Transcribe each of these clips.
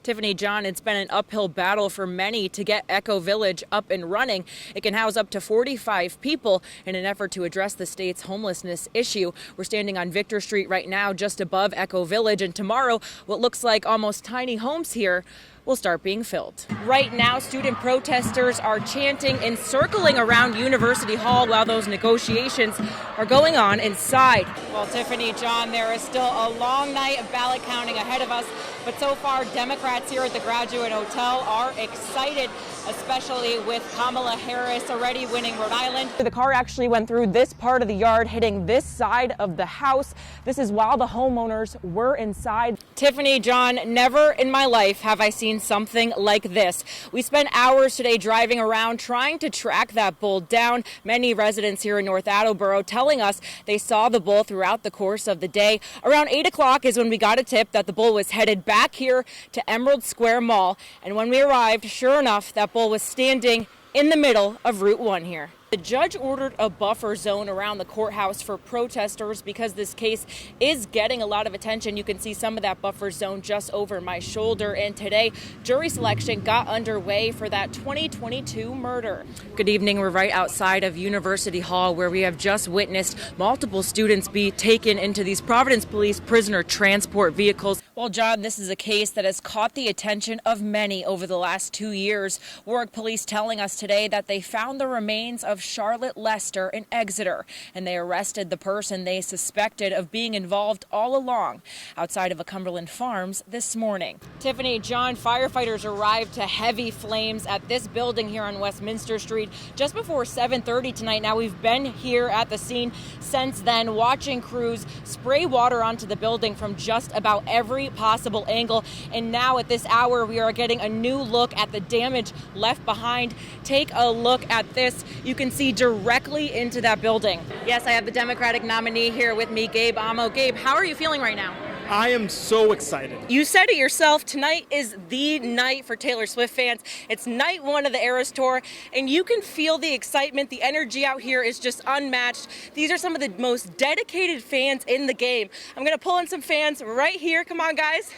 Tiffany, John, it's been an uphill battle for many to get Echo Village up and running. It can house up to 45 people in an effort to address the state's homelessness issue. We're standing on Victor Street right now, just above Echo Village, and tomorrow, what looks like almost tiny homes here will start being filled. Right now, student protesters are chanting and circling around University Hall while those negotiations are going on inside. Well, Tiffany, John, there is still a long night of ballot counting ahead of us, but so far, Democrats here at the Graduate Hotel are excited, especially with Kamala Harris already winning Rhode Island. The car actually went through this part of the yard, hitting this side of the house. This is while the homeowners were inside. Tiffany, John, never in my life have I seen something like this. We spent hours today driving around trying to track that bull down. Many residents here in North Attleboro telling us they saw the bull throughout the course of the day. Around 8 o'clock is when we got a tip that the bull was headed back here to Emerald Square Mall. And when we arrived, sure enough, that bull was standing in the middle of Route 1 here. The judge ordered a buffer zone around the courthouse for protesters because this case is getting a lot of attention. You can see some of that buffer zone just over my shoulder. And today, jury selection got underway for that 2022 murder. Good evening. We're right outside of University Hall, where we have just witnessed multiple students be taken into these Providence Police prisoner transport vehicles. Well, John, this is a case that has caught the attention of many over the last 2 years. Warwick Police telling us today that they found the remains of Charlotte Lester in Exeter, and they arrested the person they suspected of being involved all along outside of a Cumberland Farms this morning. Tiffany, John, firefighters arrived to heavy flames at this building here on Westminster Street just before 7:30 tonight. Now, we've been here at the scene since then, watching crews spray water onto the building from just about every possible angle, and now at this hour we are getting a new look at the damage left behind. Take a look at this. You can see directly into that building. Yes, I have the Democratic nominee here with me, Gabe Amo. Gabe, how are you feeling right now? I am so excited. You said it yourself, tonight is the night for Taylor Swift fans. It's night one of the Eras Tour, and you can feel the excitement. The energy out here is just unmatched. These are some of the most dedicated fans in the game. I'm going to pull in some fans right here. Come on, guys.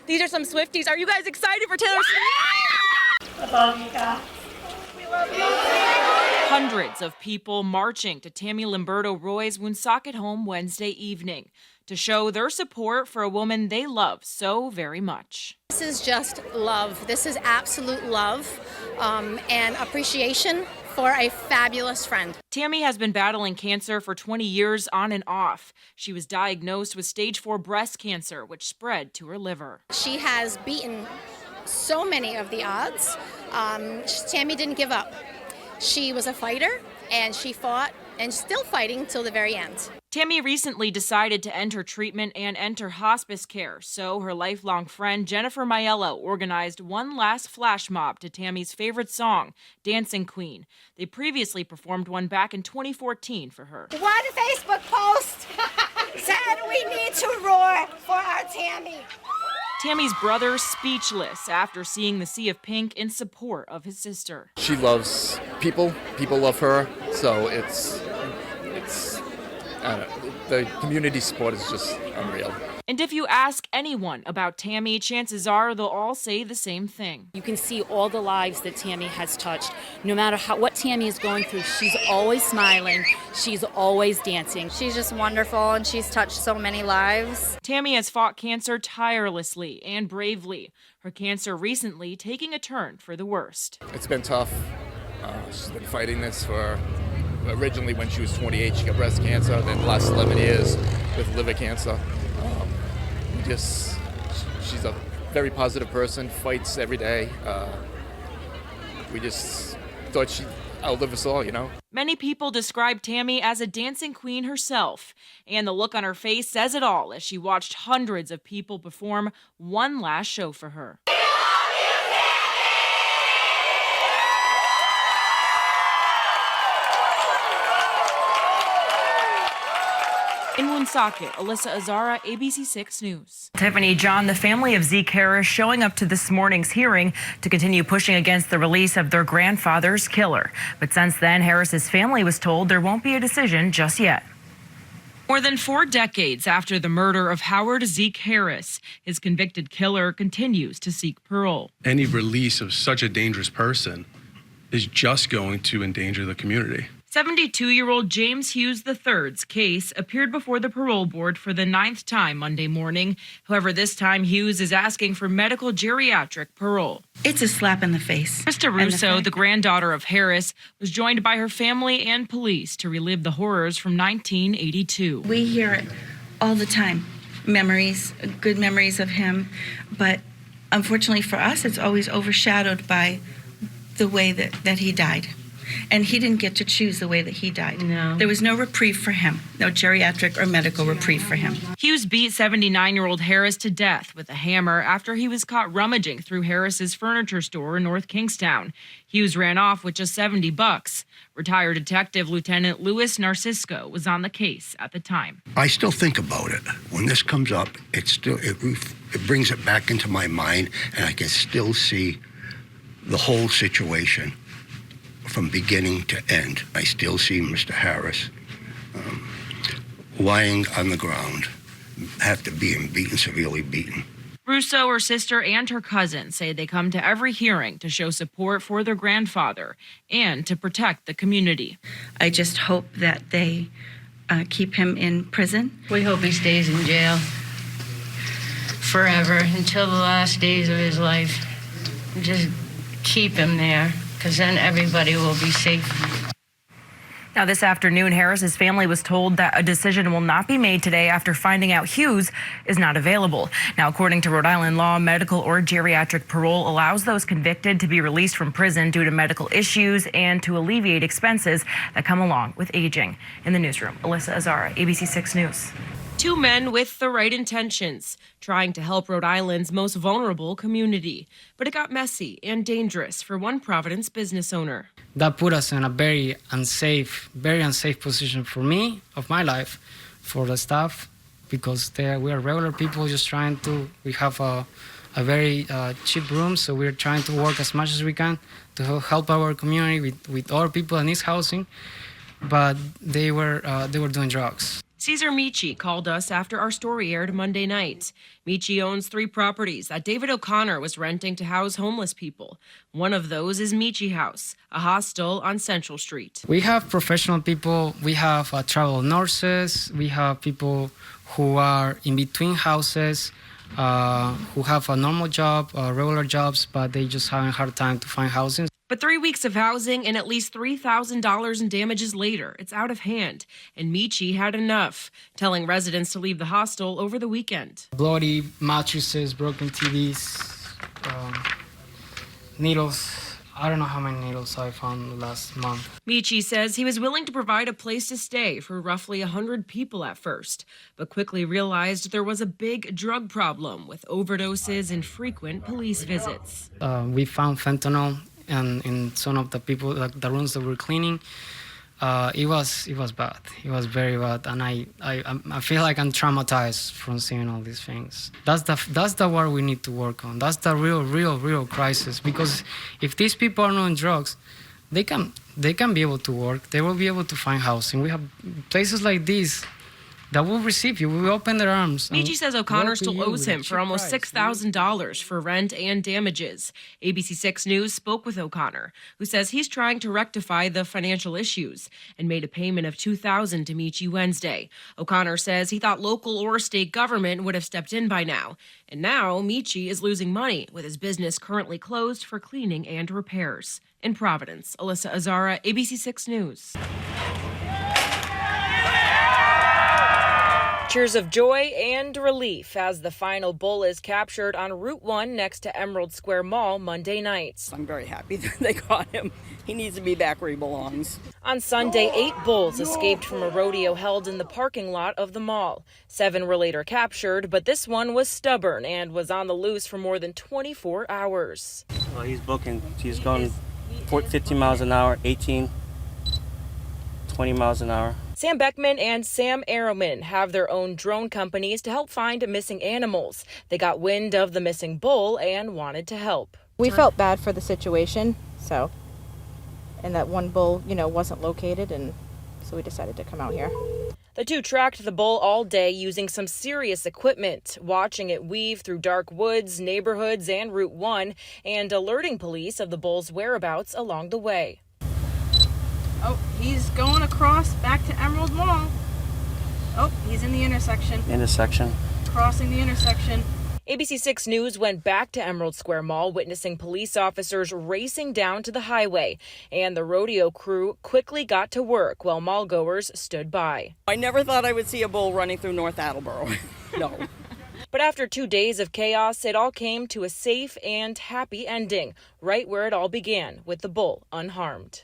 These are some Swifties. Are you guys excited for Taylor Swift? I love you guys. We love you. Hundreds of people marching to Tammy Limberto Roy's Woonsocket home Wednesday evening to show their support for a woman they love so very much. This is just love. This is absolute love and appreciation for a fabulous friend. Tammy has been battling cancer for 20 years on and off. She was diagnosed with stage 4 breast cancer, which spread to her liver. She has beaten so many of the odds. Tammy didn't give up. She was a fighter, and she fought and still fighting till the very end. Tammy recently decided to enter treatment and enter hospice care, so her lifelong friend Jennifer Maiello organized one last flash mob to Tammy's favorite song, Dancing Queen. They previously performed one back in 2014 for her. One Facebook post said we need to roar for our Tammy. Tammy's brother speechless after seeing the sea of pink in support of his sister. She loves people. People love her. So it's I don't know, the community support is just unreal. And if you ask anyone about Tammy, chances are they'll all say the same thing. You can see all the lives that Tammy has touched. No matter what Tammy is going through, she's always smiling. She's always dancing. She's just wonderful, and she's touched so many lives. Tammy has fought cancer tirelessly and bravely. Her cancer recently taking a turn for the worst. It's been tough. She's been fighting this for, originally when she was 28, she got breast cancer, then the last 11 years with liver cancer. She's a very positive person, fights every day. We just thought she'd outlive us all, you know? Many people describe Tammy as a dancing queen herself, and the look on her face says it all as she watched hundreds of people perform one last show for her. In Woonsocket, Alyssa Azzara, ABC 6 News. Tiffany, John, the family of Zeke Harris showing up to this morning's hearing to continue pushing against the release of their grandfather's killer. But since then, Harris's family was told there won't be a decision just yet. More than 4 decades after the murder of Howard Zeke Harris, his convicted killer continues to seek parole. Any release of such a dangerous person is just going to endanger the community. 72-year-old James Hughes III's case appeared before the parole board for the 9th time Monday morning. However, this time Hughes is asking for medical geriatric parole. It's a slap in the face. Krista Russo, the granddaughter of Harris, was joined by her family and police to relive the horrors from 1982. We hear it all the time, memories, good memories of him, but unfortunately for us, it's always overshadowed by the way that he died. And he didn't get to choose the way that he died. No. There was no reprieve for him, no geriatric or medical reprieve for him. Hughes beat 79-year-old Harris to death with a hammer after he was caught rummaging through Harris's furniture store in North Kingstown. Hughes ran off with just $70. Retired Detective Lieutenant Louis Narcisco was on the case at the time. I still think about it. When this comes up, it brings it back into my mind, and I can still see the whole situation from beginning to end. I still see Mr. Harris lying on the ground after being beaten, severely beaten. Russo, her sister, and her cousin say they come to every hearing to show support for their grandfather and to protect the community. I just hope that they keep him in prison. We hope he stays in jail forever until the last days of his life. Just keep him there, because then everybody will be safe. Now, this afternoon, Harris's family was told that a decision will not be made today after finding out Hughes is not available. Now, according to Rhode Island law, medical or geriatric parole allows those convicted to be released from prison due to medical issues and to alleviate expenses that come along with aging. In the newsroom, Alyssa Azzara, ABC 6 News. 2 men with the right intentions, trying to help Rhode Island's most vulnerable community. But it got messy and dangerous for one Providence business owner. That put us in a very unsafe position for me, of my life, for the staff, because we are regular people just we have a very cheap room, so we're trying to work as much as we can to help our community with other people that need housing, but they were doing drugs. Cesar Michi called us after our story aired Monday night. Michi owns 3 properties that David O'Connor was renting to house homeless people. One of those is Michi House, a hostel on Central Street. We have professional people, we have travel nurses, we have people who are in between houses, who have a normal job, regular jobs, but they just have a hard time to find housing. But 3 weeks of housing and at least $3,000 in damages later, it's out of hand. And Michi had enough, telling residents to leave the hostel over the weekend. Bloody mattresses, broken TVs, needles. I don't know how many needles I found last month. Michi says he was willing to provide a place to stay for roughly 100 people at first, but quickly realized there was a big drug problem with overdoses and frequent police visits. We found fentanyl in some of the people, the rooms that we're cleaning. It was bad. It was very bad, and I feel like I'm traumatized from seeing all these things. That's the war we need to work on. That's the real crisis. Because if these people are not on drugs, they can be able to work. They will be able to find housing. We have places like these that will receive you. We will open their arms. Michi says O'Connor still owes him for almost $6,000 for rent and damages. ABC 6 News spoke with O'Connor, who says he's trying to rectify the financial issues and made a payment of $2,000 to Michi Wednesday. O'Connor says he thought local or state government would have stepped in by now. And now Michi is losing money with his business currently closed for cleaning and repairs. In Providence, Alyssa Azzara, ABC 6 News. Cheers of joy and relief as the final bull is captured on Route 1 next to Emerald Square Mall Monday night. I'm very happy that they caught him. He needs to be back where he belongs. On Sunday, 8 bulls escaped from a rodeo held in the parking lot of the mall. 7 were later captured, but this one was stubborn and was on the loose for more than 24 hours. Well, he's booking. He's going 15 miles an hour, 18, 20 miles an hour. Sam Beckman and Sam Arrowman have their own drone companies to help find missing animals. They got wind of the missing bull and wanted to help. We felt bad for the situation, and that one bull, wasn't located, and so we decided to come out here. The two tracked the bull all day using some serious equipment, watching it weave through dark woods, neighborhoods, and Route 1, and alerting police of the bull's whereabouts along the way. Oh, he's going across back to Emerald Mall. Oh, he's in the intersection. Crossing the intersection. ABC 6 News went back to Emerald Square Mall, witnessing police officers racing down to the highway. And the rodeo crew quickly got to work while mall goers stood by. I never thought I would see a bull running through North Attleboro. No. But after 2 days of chaos, it all came to a safe and happy ending, right where it all began, with the bull unharmed.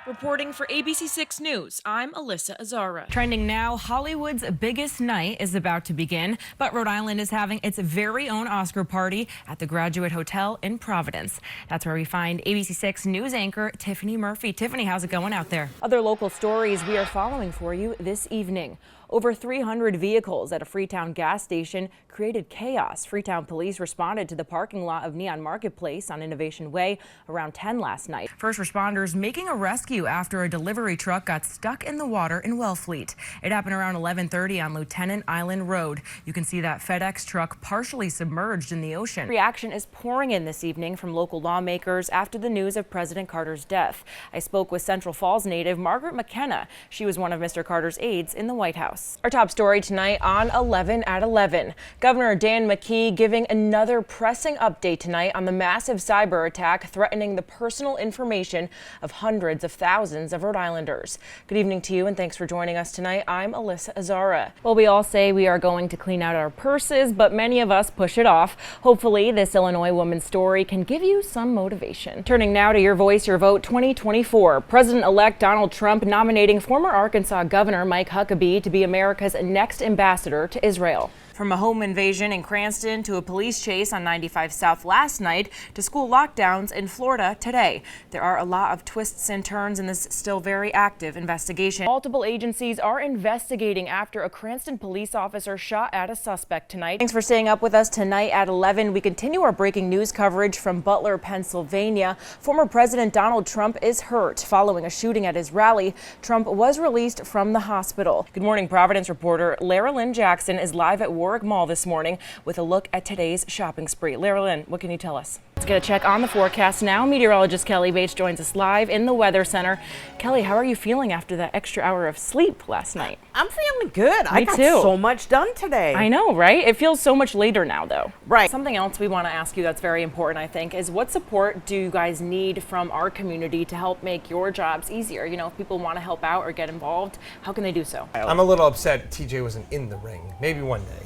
Reporting for ABC 6 News, I'm Alyssa Azzara. Trending now, Hollywood's biggest night is about to begin, but Rhode Island is having its very own Oscar party at the Graduate Hotel in Providence. That's where we find ABC 6 News anchor Tiffany Murphy. Tiffany, how's it going out there? Other local stories we are following for you this evening. Over 300 vehicles at a Freetown gas station created chaos. Freetown police responded to the parking lot of Neon Marketplace on Innovation Way around 10 last night. First responders making a rescue after a delivery truck got stuck in the water in Wellfleet. It happened around 11:30 on Lieutenant Island Road. You can see that FedEx truck partially submerged in the ocean. Reaction is pouring in this evening from local lawmakers after the news of President Carter's death. I spoke with Central Falls native Margaret McKenna. She was one of Mr. Carter's aides in the White House. Our top story tonight on 11 at 11. Governor Dan McKee giving another pressing update tonight on the massive cyber attack threatening the personal information of hundreds of thousands of Rhode Islanders. Good evening to you and thanks for joining us tonight. I'm Alyssa Azzara. Well, we all say we are going to clean out our purses, but many of us push it off. Hopefully, this Illinois woman's story can give you some motivation. Turning now to Your Voice, Your Vote 2024. President-elect Donald Trump nominating former Arkansas Governor Mike Huckabee to be America's next ambassador to Israel. From a home invasion in Cranston to a police chase on 95 South last night to school lockdowns in Florida today. There are a lot of twists and turns in this still very active investigation. Multiple agencies are investigating after a Cranston police officer shot at a suspect tonight. Thanks for staying up with us tonight at 11. We continue our breaking news coverage from Butler, Pennsylvania. Former President Donald Trump is hurt following a shooting at his rally. Trump was released from the hospital. Good morning, Providence reporter Lara Lynn Jackson is live at Warwick Mall this morning with a look at today's shopping spree. Lara Lynn, what can you tell us? Let's get a check on the forecast now. Meteorologist Kelly Bates joins us live in the Weather Center. Kelly, how are you feeling after that extra hour of sleep last night? I'm feeling good. Me I got too. so much done today. I know, right? It feels so much later now, though. Right. Something else we want to ask you that's very important, I think, is what support do you guys need from our community to help make your jobs easier? You know, if people want to help out or get involved, how can they do so? I'm a little upset TJ wasn't in the ring. Maybe one day.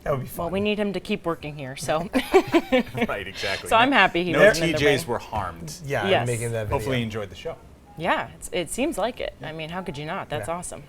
That would be fun. Well, we need him to keep working here, so. Right, exactly. So I'm happy he no wasn't in the ring. TJs were harmed. Yeah, Yes. making that video. Hopefully you enjoyed the show. Yeah, it seems like it. I mean, how could you not? That's awesome.